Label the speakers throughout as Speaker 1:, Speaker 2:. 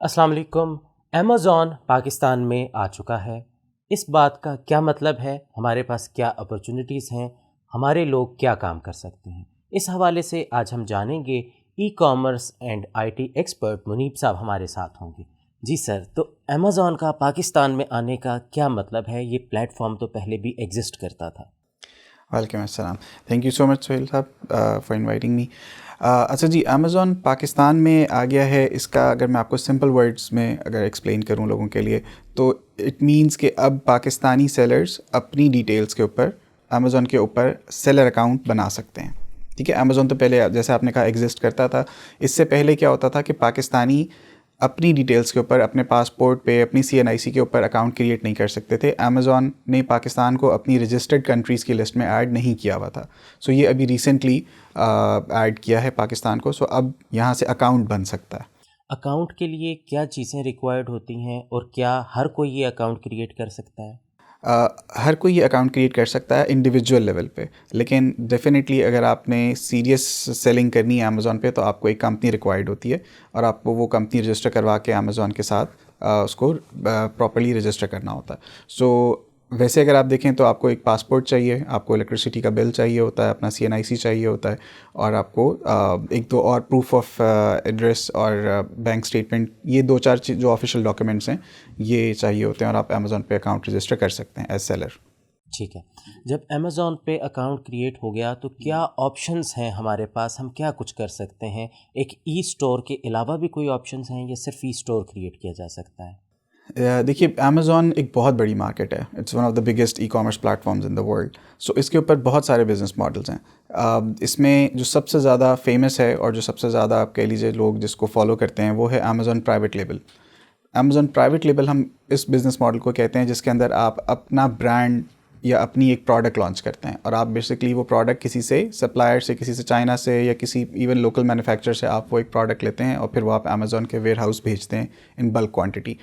Speaker 1: अस्सलाम वालेकुम। अमेज़ॉन पाकिस्तान में आ चुका है। इस बात का क्या मतलब है? हमारे पास क्या अपॉर्चुनिटीज़ हैं? हमारे लोग क्या काम कर सकते हैं? इस हवाले से आज हम जानेंगे। E commerce and IT expert Munib साहब हमारे साथ होंगे। जी सर, तो अमेज़ॉन का पाकिस्तान में आने का क्या मतलब है? ये प्लेटफ़ॉर्म तो पहले भी एग्ज़िस्ट करता था।
Speaker 2: वालेकुम अस्सलाम। Thank you so much Sohail साहब फॉर इनवाइटिंग मी। अच्छा जी, अमेज़ॉन पाकिस्तान में आ गया है। इसका अगर मैं आपको सिंपल वर्ड्स में अगर एक्सप्लेन करूं लोगों के लिए, तो इट मींस कि अब पाकिस्तानी सेलर्स अपनी डिटेल्स के ऊपर अमेज़ॉन के ऊपर सेलर अकाउंट बना सकते हैं। ठीक है, अमेज़ॉन तो पहले जैसे आपने कहा एग्जिस्ट करता था। इससे पहले क्या होता था कि पाकिस्तानी अपनी डिटेल्स के ऊपर, अपने पासपोर्ट पे, अपनी सीएनआईसी के ऊपर अकाउंट क्रिएट नहीं कर सकते थे। अमेज़ॉन ने पाकिस्तान को अपनी रजिस्टर्ड कंट्रीज़ की लिस्ट में ऐड नहीं किया हुआ था। सो ये अभी रिसेंटली ऐड किया है पाकिस्तान को। सो अब यहाँ से अकाउंट बन सकता है।
Speaker 1: अकाउंट के लिए क्या चीज़ें रिक्वायर्ड होती हैं और क्या हर कोई ये अकाउंट क्रिएट कर सकता है?
Speaker 2: हर कोई ये अकाउंट क्रिएट कर सकता है इंडिविजुअल लेवल पे, लेकिन डेफिनेटली अगर आपने सीरियस सेलिंग करनी है अमेज़ॉन पे तो आपको एक कंपनी रिक्वायर्ड होती है और आपको वो कंपनी रजिस्टर करवा के अमेज़ॉन के साथ उसको प्रॉपर्ली रजिस्टर करना होता है। सो वैसे अगर आप देखें तो आपको एक पासपोर्ट चाहिए, आपको इलेक्ट्रिसिटी का बिल चाहिए होता है, अपना सीएनआईसी चाहिए होता है, और आपको एक दो और प्रूफ ऑफ एड्रेस और बैंक स्टेटमेंट, ये दो चार जो ऑफिशियल डॉक्यूमेंट्स हैं ये चाहिए होते हैं, और आप अमेज़ॉन पे अकाउंट रजिस्टर कर सकते हैं एज सेलर।
Speaker 1: ठीक है। जब अमेज़ॉन पे अकाउंट क्रिएट हो गया तो क्या ऑप्शंस हैं हमारे पास? हम क्या कुछ कर सकते हैं? एक ई स्टोर के अलावा भी कोई ऑप्शंस हैं या सिर्फ ई स्टोर क्रिएट किया जा सकता है?
Speaker 2: देखिए, अमेज़ॉन एक बहुत बड़ी मार्केट है। It's one of the biggest e commerce platforms in the world. So इसके ऊपर बहुत सारे बिजनेस मॉडल्स हैं। इसमें जो सबसे ज़्यादा फेमस है और जो सबसे ज़्यादा आप कह लीजिए लोग जिसको फॉलो करते हैं वो है Amazon private label. Amazon private label हम इस बिज़नेस मॉडल को कहते हैं जिसके अंदर आप अपना ब्रांड या अपनी एक प्रोडक्ट लॉन्च करते हैं, और आप बेसिकली वो प्रोडक्ट किसी से, सप्लायर से, किसी से चाइना से या किसी इवन लोकल मैन्युफैक्चरर से आप वो एक प्रोडक्ट लेते हैं और फिर वो आप अमेज़ॉन के वेयर हाउस भेजते हैं इन बल्क क्वांटिटी।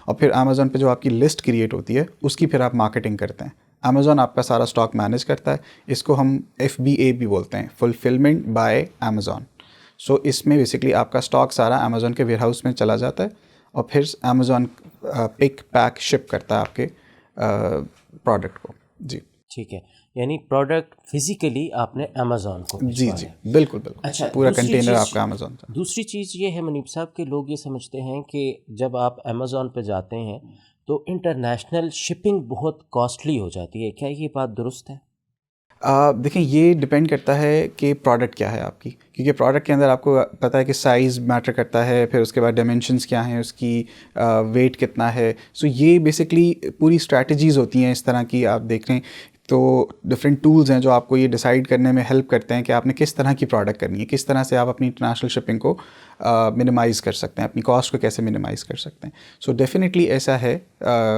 Speaker 2: और फिर अमेज़ॉन पे जो आपकी लिस्ट क्रिएट होती है उसकी फिर आप मार्केटिंग करते हैं। अमेज़ॉन आपका सारा स्टॉक मैनेज करता है। इसको हम FBA भी बोलते हैं, फुलफिलमेंट बाय अमेज़ॉन। सो इसमें बेसिकली आपका स्टॉक सारा अमेज़ॉन के वेयर हाउस में चला जाता है और फिर अमेज़ॉन पिक पैक शिप करता है आपके प्रोडक्ट को। जी
Speaker 1: ठीक है, यानी प्रोडक्ट फिज़िकली आपने अमेज़ॉन को
Speaker 2: जी
Speaker 1: भिजवाना
Speaker 2: जी,
Speaker 1: है।
Speaker 2: बिल्कुल बिल्कुल,
Speaker 1: अच्छा,
Speaker 2: पूरा कंटेनर आपका अमेज़ॉन था।
Speaker 1: दूसरी चीज़ ये है मुनीब साहब कि लोग ये समझते हैं कि जब आप अमेज़ॉन पे जाते हैं तो इंटरनेशनल शिपिंग बहुत कॉस्टली हो जाती है। क्या ये बात दुरुस्त है?
Speaker 2: देखें, ये डिपेंड करता है कि प्रोडक्ट क्या है आपकी, क्योंकि प्रोडक्ट के अंदर आपको पता है कि साइज़ मैटर करता है, फिर उसके बाद डायमेंशंस क्या हैं उसकी, वेट कितना है। सो ये बेसिकली पूरी स्ट्रैटेजीज़ होती हैं इस तरह की, आप देख लें तो डिफरेंट टूल्स हैं जो आपको ये डिसाइड करने में हेल्प करते हैं कि आपने किस तरह की प्रोडक्ट करनी है, किस तरह से आप अपनी इंटरनेशनल शिपिंग को मिनिमाइज़ कर सकते हैं, अपनी कॉस्ट को कैसे मिनिमाइज़ कर सकते हैं। सो डेफिनेटली ऐसा है।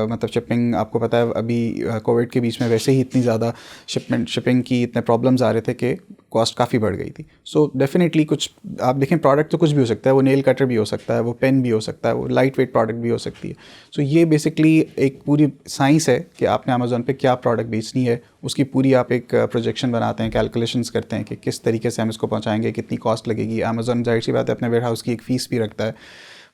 Speaker 2: मतलब शिपिंग, आपको पता है अभी कोविड के बीच में वैसे ही इतनी ज़्यादा शिपिंग की इतने प्रॉब्लम्स आ रहे थे कि कॉस्ट काफ़ी बढ़ गई थी। सो डेफिनेटली कुछ आप देखें, प्रोडक्ट तो कुछ भी हो सकता है, वो नेल कटर भी हो सकता है, वो पेन भी हो सकता है, वो लाइट वेट प्रोडक्ट भी हो सकती है। सो ये बेसिकली एक पूरी साइंस है कि आपने अमेज़ॉन पे क्या प्रोडक्ट बेचनी है, उसकी पूरी आप एक प्रोजेक्शन बनाते हैं, कैलकुलेशंस करते हैं कि किस तरीके से हम इसको पहुंचाएंगे, कितनी कॉस्ट लगेगी। अमेज़ॉन जाहिर सी बात है अपने वेयर हाउस की एक फ़ीस भी रखता है,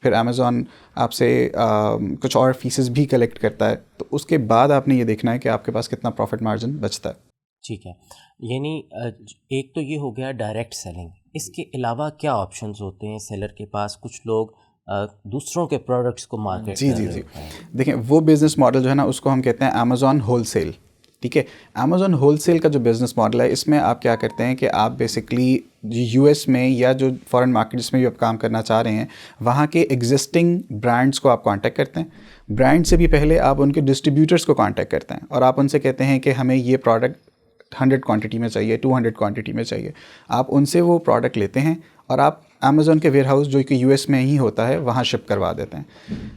Speaker 2: फिर अमेज़ॉन आपसे कुछ और फीसेस भी कलेक्ट करता है, तो उसके बाद आपने ये देखना है कि आपके पास कितना प्रॉफिट मार्जिन बचता है।
Speaker 1: ठीक है, यानी एक तो ये हो गया डायरेक्ट सेलिंग। इसके अलावा क्या ऑप्शंस होते हैं सेलर के पास? कुछ लोग दूसरों के प्रोडक्ट्स को मार्केट
Speaker 2: जी
Speaker 1: कर
Speaker 2: जी
Speaker 1: रहे
Speaker 2: जी,
Speaker 1: होते हैं।
Speaker 2: देखें वो बिज़नेस मॉडल जो है ना उसको हम कहते हैं अमेज़ॉन होलसेल। ठीक है, अमेज़ॉन होलसेल का जो बिज़नेस मॉडल है, इसमें आप क्या करते हैं कि आप बेसिकली US में या जो फॉरेन मार्केट जिसमें भी आप काम करना चाह रहे हैं, वहाँ के एग्जिस्टिंग ब्रांड्स को आप कांटेक्ट करते हैं। ब्रांड से भी पहले आप उनके डिस्ट्रीब्यूटर्स को कांटेक्ट करते हैं और आप उनसे कहते हैं कि हमें ये प्रोडक्ट 100 क्वांटिटी में चाहिए, 200 क्वांटिटी में चाहिए। आप उनसे वो प्रोडक्ट लेते हैं और आप अमेज़ॉन के वेयर हाउस जो कि US में ही होता है वहाँ शिप करवा देते हैं।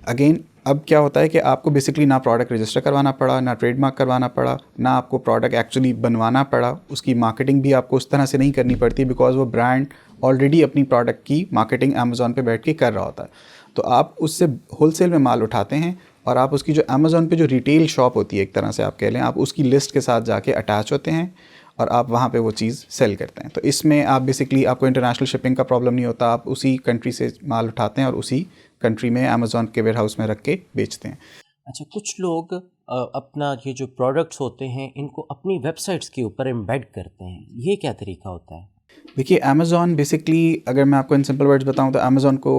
Speaker 2: अगेन अब क्या होता है कि आपको बेसिकली ना प्रोडक्ट रजिस्टर करवाना पड़ा, ना ट्रेडमार्क करवाना पड़ा, ना आपको प्रोडक्ट एक्चुअली बनवाना पड़ा। उसकी मार्केटिंग भी आपको उस तरह से नहीं करनी पड़ती, बिकॉज वो ब्रांड ऑलरेडी अपनी प्रोडक्ट की मार्केटिंग अमेज़ॉन पे बैठ के कर रहा होता है। तो आप उससे होलसेल में माल उठाते हैं और आप उसकी जो अमेज़ॉन पे जो रिटेल शॉप होती है, एक तरह से आप कह लें, आप उसकी लिस्ट के साथ जाके अटैच होते हैं और आप वहाँ पे वो चीज़ सेल करते हैं। तो इसमें आप बेसिकली आपको इंटरनेशनल शिपिंग का प्रॉब्लम नहीं होता, आप उसी कंट्री से माल उठाते हैं और उसी कंट्री में अमेज़ॉन के वेयर हाउस में रख के बेचते हैं।
Speaker 1: अच्छा, कुछ लोग अपना ये जो प्रोडक्ट्स होते हैं इनको अपनी वेबसाइट्स के ऊपर एम्बेड करते हैं, ये क्या तरीका होता है?
Speaker 2: देखिए, अमेज़ॉन बेसिकली अगर मैं आपको इन सिंपल वर्ड्स बताऊं तो अमेज़ॉन को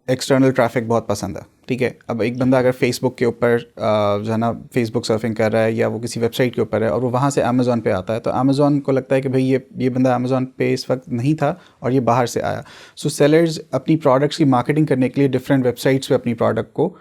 Speaker 2: एक्सटर्नल ट्रैफिक बहुत पसंद है, ठीक है। अब एक बंदा अगर फेसबुक के ऊपर जो है ना फेसबुक सर्फिंग कर रहा है या वो किसी वेबसाइट के ऊपर है और वो वहाँ से अमेज़ॉन पे आता है, तो अमेज़ॉन को लगता है कि भाई ये बंदा अमेज़ॉन पे इस वक्त नहीं था और ये बाहर से आया। सो सेलर्स अपनी प्रोडक्ट्स की मार्केटिंग करने के लिए डिफरेंट वेबसाइट्स पे अपनी प्रोडक्ट को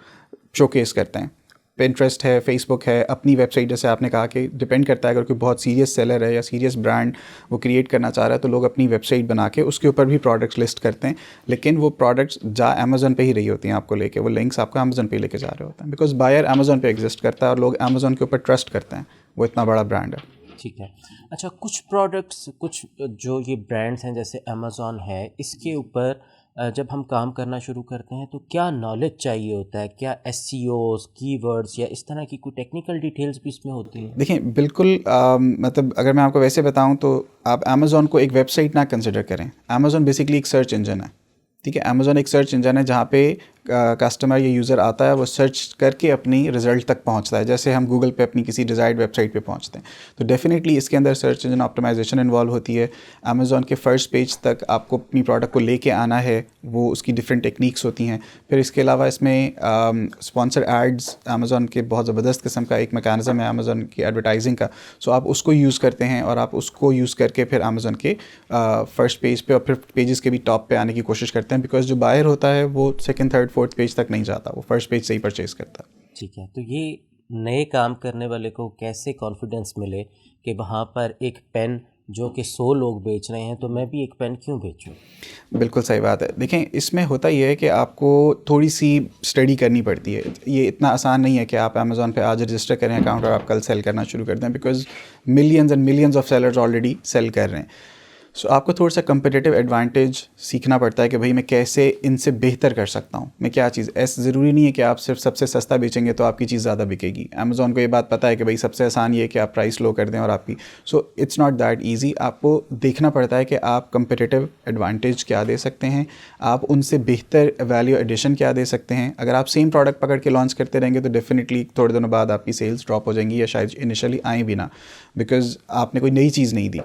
Speaker 2: शोकेस करते हैं। पिंटरेस्ट है, फेसबुक है, अपनी वेबसाइट, जैसे आपने कहा कि डिपेंड करता है, अगर कोई बहुत सीरियस सेलर है या सीरियस ब्रांड वो क्रिएट करना चाह रहा है तो लोग अपनी वेबसाइट बना के उसके ऊपर भी प्रोडक्ट्स लिस्ट करते हैं। लेकिन वो प्रोडक्ट्स जा अमेज़ॉन पे ही रही होती हैं आपको लेके, वो लिंक्स आपको अमेज़ॉन पे लेके जा रहे होते हैं, बिकॉज बायर अमेज़ॉन पे एग्जिस्ट करता है और लोग अमेज़ॉन के ऊपर ट्रस्ट करते हैं, वो इतना बड़ा ब्रांड है।
Speaker 1: ठीक है। अच्छा, कुछ प्रोडक्ट्स, कुछ जो ये ब्रांड्स हैं जैसे अमेज़ॉन है, इसके ऊपर जब हम काम करना शुरू करते हैं तो क्या नॉलेज चाहिए होता है? क्या एसईओस, कीवर्ड्स या इस तरह की कोई टेक्निकल डिटेल्स भी इसमें होती हैं?
Speaker 2: देखिए, बिल्कुल मतलब अगर मैं आपको वैसे बताऊं तो आप अमेज़ॉन को एक वेबसाइट ना कंसिडर करें। अमेज़ॉन बेसिकली एक सर्च इंजन है, ठीक है। अमेज़ॉन एक सर्च इंजन है जहाँ पे कस्टमर या यूज़र आता है, वो सर्च करके अपनी रिज़ल्ट तक पहुँचता है, जैसे हम गूगल पे अपनी किसी डिज़ायर्ड वेबसाइट पे पहुँचते हैं। तो डेफिनेटली इसके अंदर सर्च इंजन ऑप्टिमाइजेशन इन्वॉल्व होती है। अमेज़ॉन के फर्स्ट पेज तक आपको अपनी प्रोडक्ट को लेके आना है, वो उसकी डिफरेंट टेक्निक्स होती हैं। फिर इसके अलावा इसमें स्पॉन्सर एड्स, अमेज़ॉन के बहुत ज़बरदस्त किस्म का एक मैकेनिज़्म है अमेज़ॉन की एडवर्टाइजिंग का। सो आप उसको यूज़ करते हैं और आप उसको यूज़ करके फिर अमेज़ॉन के फर्स्ट पेज पे और फिर पेजेस के भी टॉप पे आने की कोशिश करते हैं, बिकॉज जो बायर होता है वो सेकंड, थर्ड, फोर्थ पेज तक नहीं जाता, वो फर्स्ट पेज से ही परचेज करता है।
Speaker 1: ठीक है, तो ये नए काम करने वाले को कैसे कॉन्फिडेंस मिले कि वहाँ पर एक पेन जो कि 100 लोग बेच रहे हैं तो मैं भी एक पेन क्यों बेचूं?
Speaker 2: बिल्कुल सही बात है। देखें, इसमें होता ये है कि आपको थोड़ी सी स्टडी करनी पड़ती है। ये इतना आसान नहीं है कि आप अमेज़ॉन पे आज रजिस्टर करें अकाउंट और आप कल सेल करना शुरू कर दें, because millions and millions of sellers already sell कर रहे हैं। सो आपको थोड़ा सा कंपेटिटिव एडवांटेज सीखना पड़ता है कि भाई मैं कैसे इनसे बेहतर कर सकता हूँ, मैं क्या चीज़। ऐसा ज़रूरी नहीं है कि आप सिर्फ सबसे सस्ता बेचेंगे तो आपकी चीज़ ज़्यादा बिकेगी। अमेज़ॉन को ये बात पता है कि भाई सबसे आसान ये है कि आप प्राइस लो कर दें और आपकी। So it's not that easy. आपको देखना पड़ता है कि आप कंपेटिटिव एडवांटेज क्या दे सकते हैं, आप उनसे बेहतर वैल्यू एडिशन क्या दे सकते हैं। अगर आप सेम प्रोडक्ट पकड़ के लॉन्च करते रहेंगे तो डेफिनेटली थोड़े दिनों बाद आपकी सेल्स ड्रॉप हो जाएंगी या शायद इनिशियली आए भी ना, बिकॉज आपने कोई नई चीज़ नहीं दी।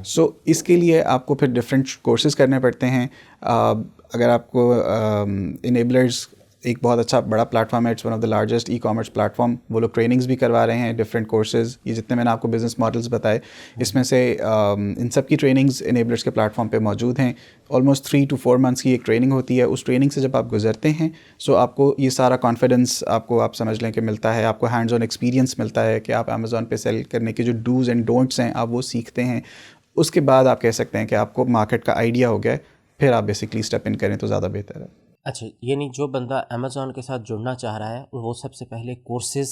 Speaker 2: सो इसके लिए आपको फिर डिफरेंट कोर्सेज़ करने पड़ते हैं। अगर आपको इनेबलर्स एक बहुत अच्छा बड़ा प्लेटफॉर्म है, it's one of the largest e commerce platform. वो लोग ट्रेनिंग्स भी करवा रहे हैं, डिफरेंट कोर्सेज़। ये जितने मैंने आपको बिजनेस मॉडल्स बताए, इसमें से इन सब की ट्रेनिंग्स इनेबलर्स के प्लेटफॉर्म पे मौजूद हैं। ऑलमोस्ट 3 to 4 मंथ्स की एक ट्रेनिंग होती है। उस ट्रेनिंग से जब आप गुजरते हैं सो आपको ये सारा कॉन्फिडेंस आपको, आप समझ लें कि मिलता है, आपको हैंड्स ऑन एक्सपीरियंस मिलता है कि आप अमेज़ॉन पे सेल करने के जो डूज़ एंड डोंट्स हैं आप वो सीखते हैं। उसके बाद आप कह सकते हैं कि आपको मार्केट का आइडिया हो गया है, फिर आप बेसिकली स्टेप इन करें तो ज़्यादा बेहतर है।
Speaker 1: अच्छा, यानी जो बंदा अमेज़ॉन के साथ जुड़ना चाह रहा है वो सबसे पहले कोर्सेज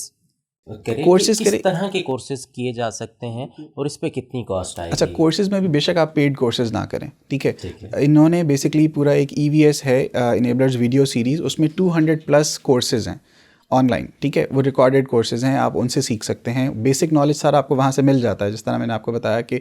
Speaker 1: करे कि
Speaker 2: कोर्सेज़
Speaker 1: किस
Speaker 2: करें।
Speaker 1: तरह के कोर्सेज किए जा सकते हैं और इस पे कितनी कॉस्ट
Speaker 2: अच्छा,
Speaker 1: आएगी?
Speaker 2: कोर्सेज़ में भी बेशक आप पेड कोर्सेज़ ना करें, ठीक है।
Speaker 1: ठीक है।
Speaker 2: इन्होंने बेसिकली पूरा एक EVS है, इनेबलर्स वीडियो सीरीज़, उसमें 200+ कोर्सेज़ हैं ऑनलाइन, ठीक है। वो रिकॉर्डेड कोर्सेज़ हैं, आप उनसे सीख सकते हैं। बेसिक नॉलेज सारा आपको वहाँ से मिल जाता है। जिस तरह मैंने आपको बताया कि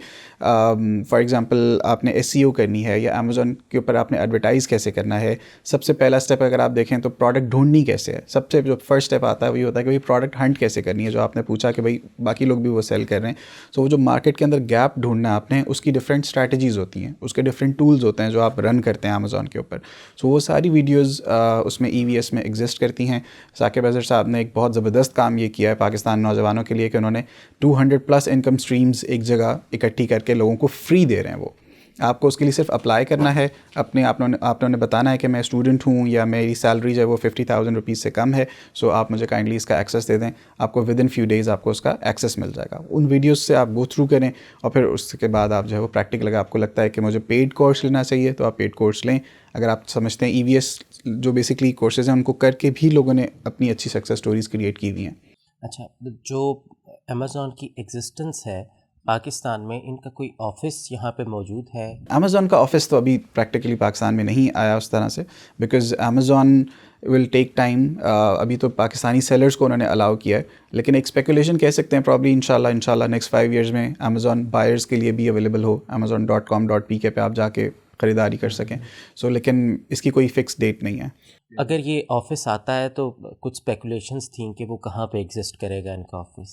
Speaker 2: फॉर एग्जांपल आपने SEO करनी है या अमेज़ॉन के ऊपर आपने एडवर्टाइज़ कैसे करना है, सबसे पहला स्टेप अगर आप देखें तो प्रोडक्ट ढूंढनी कैसे है। सबसे जो फर्स्ट स्टेप आता है वही होता है कि भाई प्रोडक्ट हंट कैसे करनी है, जो आपने पूछा कि भाई बाकी लोग भी वो सेल कर रहे हैं। सो वो जो मार्केट के अंदर गैप ढूंढना है आपने, उसकी डिफरेंट स्ट्रैटेजीज़ होती हैं, उसके डिफरेंट टूल्स होते हैं जो आप रन करते हैं अमेज़ॉन के ऊपर। सो वो सारी वीडियोज़ उसमें EVS में एग्जिस्ट करती हैं। साकिब अज़हर साहब ने एक बहुत ज़बरदस्त काम ये किया है पाकिस्तान नौजवानों के लिए कि उन्होंने 200+ इनकम स्ट्रीम्स एक जगह इकट्ठी करके लोगों को फ्री दे रहे हैं। वो आपको उसके लिए सिर्फ अप्लाई करना है, अपने आपने बताना है कि मैं स्टूडेंट हूँ या मेरी सैलरी जो है वो 50,000 रुपीज़ से कम है, सो आप मुझे काइंडली इसका एक्सेस दे दें। आपको विद इन फ्यू डेज़ आपको उसका एक्सेस मिल जाएगा। उन वीडियोज़ से आप गो थ्रू करें और फिर उसके बाद आप जो है वो प्रैक्टिकल, अगर आपको लगता है कि मुझे पेड कोर्स लेना चाहिए तो आप पेड कोर्स लें। अगर आप समझते हैं EVS जो बेसिकली कोर्सेज़ हैं उनको करके भी लोगों ने अपनी अच्छी सक्सेस स्टोरीज़ क्रिएट की हुई हैं।
Speaker 1: अच्छा, जो अमेज़ॉन की एग्जिस्टेंस है पाकिस्तान में इनका कोई ऑफिस यहाँ पे मौजूद है?
Speaker 2: अमेज़ॉन का ऑफिस तो अभी प्रैक्टिकली पाकिस्तान में नहीं आया उस तरह से, because Amazon will take time. अभी तो पाकिस्तानी सेलर्स को उन्होंने अलाउ किया है, लेकिन एक स्पेकुलेशन कह सकते हैं प्रॉब्ली इंशाल्लाह नेक्स्ट 5 ईयर्स में अमेज़ॉन बायर्स के लिए भी अवेलेबल हो, amazon.com.pk पे आप जाके ख़रीदारी कर सकें। सो लेकिन इसकी कोई फ़िक्स डेट नहीं है।
Speaker 1: अगर ये ऑफिस आता है तो कुछ स्पेकुलेशंस थी कि वो कहाँ पे एग्जिस्ट करेगा इनका ऑफिस?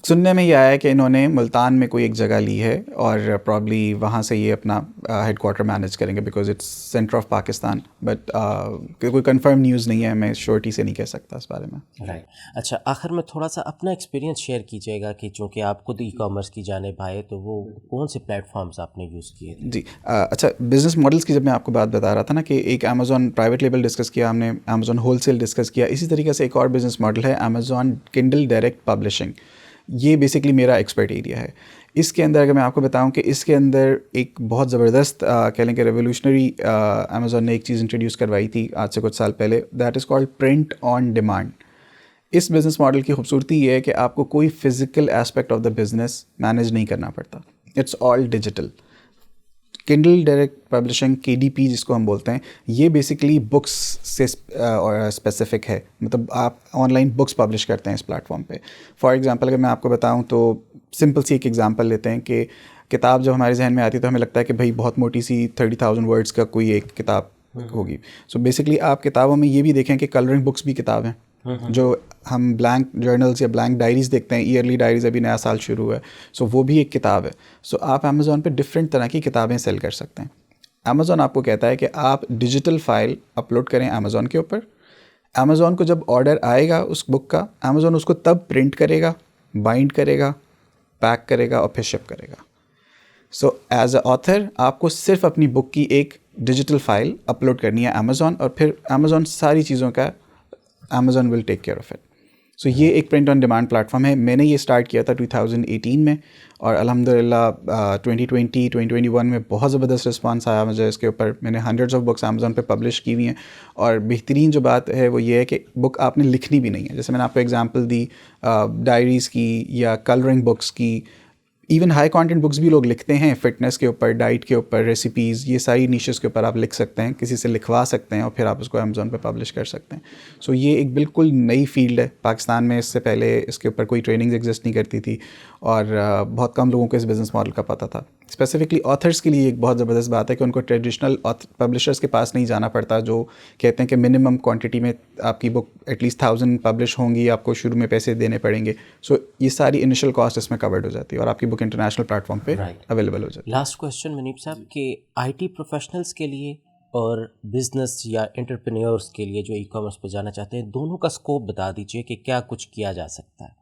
Speaker 2: सुनने में ये आया कि इन्होंने मुल्तान में कोई एक जगह ली है और प्रॉब्ली वहाँ से ये अपना हेडक्वार्टर मैनेज करेंगे, because its centre of Pakistan. But कोई कंफर्म न्यूज़ नहीं है, मैं श्योरिटी से नहीं कह सकता इस बारे में।
Speaker 1: राइट। अच्छा, आखिर में थोड़ा सा अपना एक्सपीरियंस शेयर कीजिएगा कि चूँकि आप खुद ई कॉमर्स की जानिब आए, तो वो कौन से प्लेटफॉर्म्स आपने यूज़ किए थे?
Speaker 2: जी, अच्छा, बिज़नेस मॉडल्स की जब मैं आपको बात बता रहा था ना कि एक अमेज़ॉन प्राइवेट लेबल डिस्कस किया हमने, अमेज़ॉन होलसेल डिस्कस किया, इसी तरीके से एक और बिज़नेस मॉडल है अमेज़ॉन किंडल डायरेक्ट पब्लिशिंग। ये बेसिकली मेरा एक्सपर्ट एरिया है। इसके अंदर अगर मैं आपको बताऊं कि इसके अंदर एक बहुत ज़बरदस्त कह लें कि रेवोल्यूशनरी अमेज़ॉन ने एक चीज़ इंट्रोड्यूस करवाई थी आज से कुछ साल पहले, that is called print on demand. इस बिज़नेस मॉडल की खूबसूरती ये है कि आपको कोई physical aspect of the business manage नहीं करना पड़ता, it's all digital. Kindle direct publishing, KDP जिसको हम बोलते हैं, ये बेसिकली बुक्स से स्पेसिफिक है, मतलब आप ऑनलाइन बुक्स पब्लिश करते हैं इस प्लेटफॉर्म पे। फॉर एग्जांपल अगर मैं आपको बताऊं तो सिंपल सी एक एग्जांपल लेते हैं कि किताब जब हमारे जहन में आती है तो हमें लगता है कि भाई बहुत मोटी सी 30,000 वर्ड्स का कोई एक किताब होगी। सो बेसिकली आप किताबों में ये भी देखें कि कलरिंग बुक्स भी किताब हैं। जो हम ब्लैंक जर्नल्स या ब्लैंक डायरीज़ देखते हैं, ईयरली डायरीज़, अभी नया साल शुरू हुआ है, सो वो भी एक किताब है। सो आप अमेज़ॉन पे डिफरेंट तरह की किताबें सेल कर सकते हैं। अमेज़ॉन आपको कहता है कि आप डिजिटल फाइल अपलोड करें अमेज़ॉन के ऊपर। अमेज़ॉन को जब ऑर्डर आएगा उस बुक का, अमेज़ॉन उसको तब प्रिंट करेगा, बाइंड करेगा, पैक करेगा और फिर शिप करेगा। सो एज अ ऑथर आपको सिर्फ अपनी बुक की एक डिजिटल फाइल अपलोड करनी है अमेज़ॉन, और फिर अमेज़ॉन सारी चीज़ों का Amazon will take care of it. सो ये एक प्रिंट ऑन डिमांड प्लेटफॉर्म है। मैंने ये स्टार्ट किया था 2018 में, और अल्हम्दुलिल्लाह 2021 में बहुत ज़बरदस्त रिस्पांस आया मुझे इसके ऊपर। मैंने हंड्रेड्स ऑफ बुक्स अमेज़ॉन पे पब्लिश की हुई हैं, और बेहतरीन जो बात है वो ये है कि बुक आपने लिखनी भी नहीं है। जैसे मैंने आपको एग्जांपल दी डायरीज़ की या कलरिंग बुक्स की, इवन हाई कंटेंट बुक्स भी लोग लिखते हैं, फ़िटनेस के ऊपर, डाइट के ऊपर, रेसिपीज़, ये सारी निशेस के ऊपर आप लिख सकते हैं, किसी से लिखवा सकते हैं और फिर आप उसको अमेज़ॉन पे पब्लिश कर सकते हैं। सो ये एक बिल्कुल नई फील्ड है पाकिस्तान में। इससे पहले इसके ऊपर कोई ट्रेनिंग एग्जिस्ट नहीं करती थी, और बहुत कम लोगों को इस बिज़नेस मॉडल का पता था। स्पेसिफिकली ऑथर्स के लिए एक बहुत ज़बरदस्त बात है कि उनको ट्रेडिशनल पब्लिशर्स के पास नहीं जाना पड़ता, जो कहते हैं कि मिनिमम क्वांटिटी में आपकी बुक एटलीस्ट 1000 पब्लिश होंगी, आपको शुरू में पैसे देने पड़ेंगे। सो ये सारी इनिशियल कॉस्ट इसमें कवर्ड हो जाती है, और आपकी बुक इंटरनेशनल प्लेटफॉर्म पे अवेलेबल हो जाती है।
Speaker 1: लास्ट क्वेश्चन मुनीब साहब, कि IT प्रोफेशनल्स के लिए और बिजनेस या एंटरप्रेन्योर्स के लिए जो ई कॉमर्स पर जाना चाहते हैं, दोनों का स्कोप बता दीजिए कि क्या कुछ किया जा सकता है।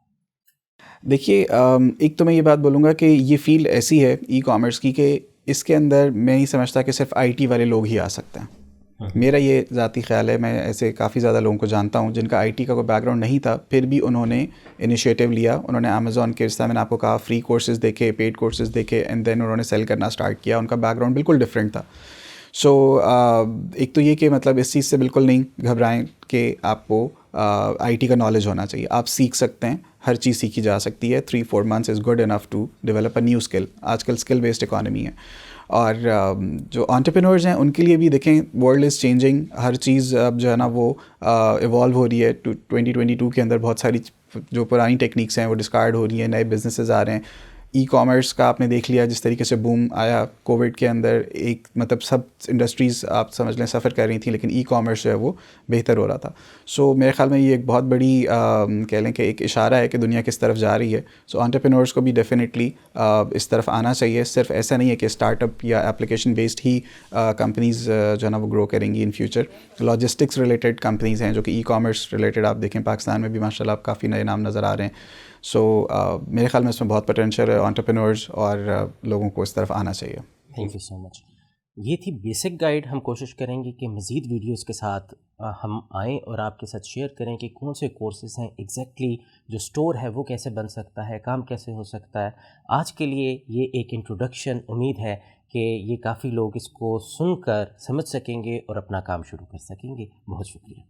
Speaker 2: देखिए, एक तो मैं ये बात बोलूँगा कि ये फील्ड ऐसी है ई कॉमर्स की कि इसके अंदर मैं नहीं समझता कि सिर्फ IT वाले लोग ही आ सकते हैं। मेरा ये ज़ाती ख्याल है। मैं ऐसे काफ़ी ज़्यादा लोगों को जानता हूँ जिनका IT का कोई बैकग्राउंड नहीं था, फिर भी उन्होंने इनिशिएटिव लिया, उन्होंने अमेज़ॉन के, जैसा मैंने आपको कहा, फ्री कोर्सेज़ देखे, पेड कोर्सेज़ देखे, एंड देन उन्होंने सेल करना स्टार्ट किया। उनका बैकग्राउंड बिल्कुल डिफरेंट था। सो एक तो ये कि मतलब इस चीज़ से बिल्कुल नहीं घबराएं कि आपको IT का नॉलेज होना चाहिए। आप सीख सकते हैं, हर चीज़ सीखी जा सकती है। 3-4 months is good enough to develop a new skill. आजकल स्किल बेस्ड इकॉनमी है, और जो एंटरप्रेन्योर्स हैं उनके लिए भी देखें, वर्ल्ड इज़ चेंजिंग, हर चीज़ अब जो है ना वो इवॉल्व हो रही है। 2022 के अंदर बहुत सारी जो पुरानी टेक्निक्स हैं वो डिस्कार्ड हो रही हैं, नए बिजनेसेस आ रहे हैं। ई कॉमर्स का आपने देख लिया जिस तरीके से बूम आया कोविड के अंदर, एक मतलब सब इंडस्ट्रीज़ आप समझ लें सफ़र कर रही थी, लेकिन ई कॉमर्स जो है वो बेहतर हो रहा था। सो मेरे ख्याल में ये एक बहुत बड़ी कह लें कि एक इशारा है कि दुनिया किस तरफ जा रही है। सो एंटरप्रेन्योर्स को भी डेफिनेटली इस तरफ आना चाहिए। सिर्फ ऐसा नहीं है कि स्टार्टअप या एप्लीकेशन बेस्ड ही कंपनीज़ जो है ना वो ग्रो करेंगी in future. Logistics related companies हैं जो कि ई कॉमर्स रिलेटेड, आप देखें पाकिस्तान में भी माशाल्लाह काफ़ी नए नाम नज़र आ रहे हैं। सो मेरे ख्याल में इसमें बहुत पोटेंशियल है एंटरप्रेन्योर्स, और लोगों को इस तरफ आना चाहिए।
Speaker 1: Thank you so much. ये थी बेसिक गाइड। हम कोशिश करेंगे कि मज़ीद वीडियोस के साथ हम आएँ और आपके साथ शेयर करें कि कौन से कोर्सेज़ हैं एग्जैक्टली, जो स्टोर है वो कैसे बन सकता है, काम कैसे हो सकता है। आज के लिए ये एक इंट्रोडक्शन, उम्मीद है कि ये काफ़ी लोग इसको सुनकर समझ सकेंगे और अपना काम शुरू कर सकेंगे। बहुत शुक्रिया।